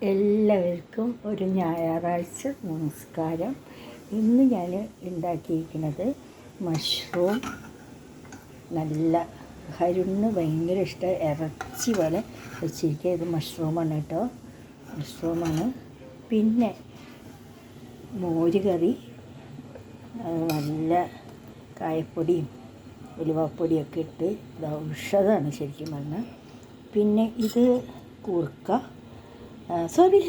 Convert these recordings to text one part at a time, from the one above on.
എല്ലാവർക്കും ഒരു ഞായറാഴ്ച നമസ്കാരം. ഇന്ന് ഞാൻ ഉണ്ടാക്കിയിരിക്കുന്നത് മഷ്റൂം. നല്ല ഹരുണിന് ഭയങ്കര ഇഷ്ടം, ഇറച്ചി പോലെ വെച്ചിരിക്കുക. ഇത് മഷ്റൂമാണ് കേട്ടോ, മഷ്റൂമാണ്. പിന്നെ മോര് കറി, നല്ല കായപ്പൊടിയും ഉലുവാപ്പൊടിയൊക്കെ ഇട്ട് ഔഷധമാണ് ശരിക്കും പറഞ്ഞാൽ. പിന്നെ ഇത് കൂർക്ക, സോറി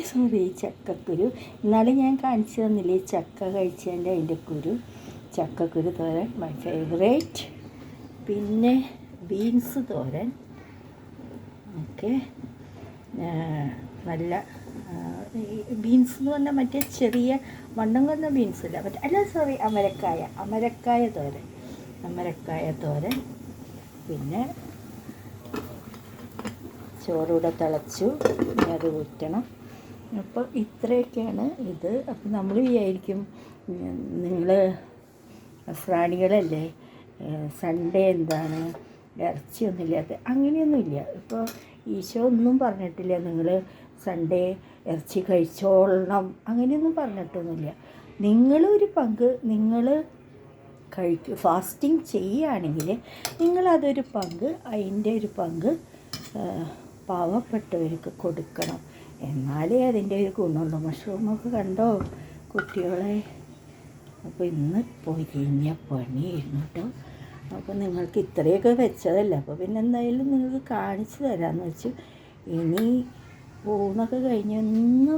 ചക്കക്കുരു. ഇന്നാളെ ഞാൻ കാണിച്ചു തന്നില്ലേ ചക്ക കഴിച്ചതിൻ്റെ അതിൻ്റെ കുരു, ചക്കക്കുരു തോരൻ, മൈ ഫേവറേറ്റ്. പിന്നെ ബീൻസ് തോരൻ, ഓക്കെ. നല്ല ബീൻസ് എന്ന് പറഞ്ഞാൽ മറ്റേ ചെറിയ വണ്ണം കുറഞ്ഞ ബീൻസ് ഇല്ല, അല്ല സോറി, അമരക്കായ തോരൻ. പിന്നെ ചോറൂടെ തിളച്ചു, അത് ഊറ്റണം. അപ്പോൾ ഇത്രയൊക്കെയാണ് ഇത്. അപ്പോൾ നമ്മൾ വിചാരിക്കും നിങ്ങൾ അസ്രാണികളല്ലേ, സൺഡേ എന്താണ് ഇറച്ചിയൊന്നുമില്ലാത്ത. അങ്ങനെയൊന്നുമില്ല. ഇപ്പോൾ ഈശോ ഒന്നും പറഞ്ഞിട്ടില്ല നിങ്ങൾ സൺഡേ ഇറച്ചി കഴിച്ചോളണം, അങ്ങനെയൊന്നും പറഞ്ഞിട്ടൊന്നുമില്ല. നിങ്ങളൊരു പങ്ക് നിങ്ങൾ ഫാസ്റ്റിംഗ് ചെയ്യുകയാണെങ്കിൽ നിങ്ങളതൊരു പങ്ക്, അതിൻ്റെ ഒരു പങ്ക് പാവപ്പെട്ടവർക്ക് കൊടുക്കണം. എന്നാലേ അതിൻ്റെ ഒരു ഗുണമുള്ളൂ. മഷ്റൂമൊക്കെ കണ്ടോ കുട്ടികളെ? അപ്പോൾ ഇന്ന് പൊരിഞ്ഞ പണിയായിരുന്നു കേട്ടോ. അപ്പോൾ നിങ്ങൾക്ക് ഇത്രയൊക്കെ വെച്ചതല്ല, അപ്പോൾ പിന്നെ എന്തായാലും നിങ്ങൾക്ക് കാണിച്ചു തരാമെന്ന് വെച്ചു. ഇനി ഊണൊക്കെ കഴിഞ്ഞ് ഒന്ന്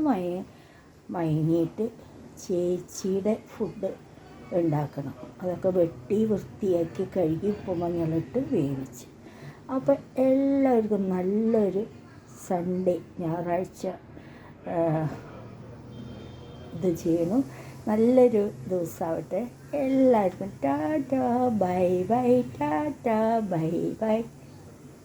മയങ്ങിയിട്ട് ചേച്ചിയുടെ ഫുഡ് ഉണ്ടാക്കണം. അതൊക്കെ വെട്ടി വൃത്തിയാക്കി കഴുകി ഉപ്പും മഞ്ഞളിട്ട് വേവിച്ച്. അപ്പോൾ എല്ലാവർക്കും നല്ലൊരു സൺഡേ, ഞായറാഴ്ച ഇത് ചെയ്യണം. നല്ലൊരു ദിവസമാവട്ടെ എല്ലാവർക്കും. Tata bye bye, tata bye bye.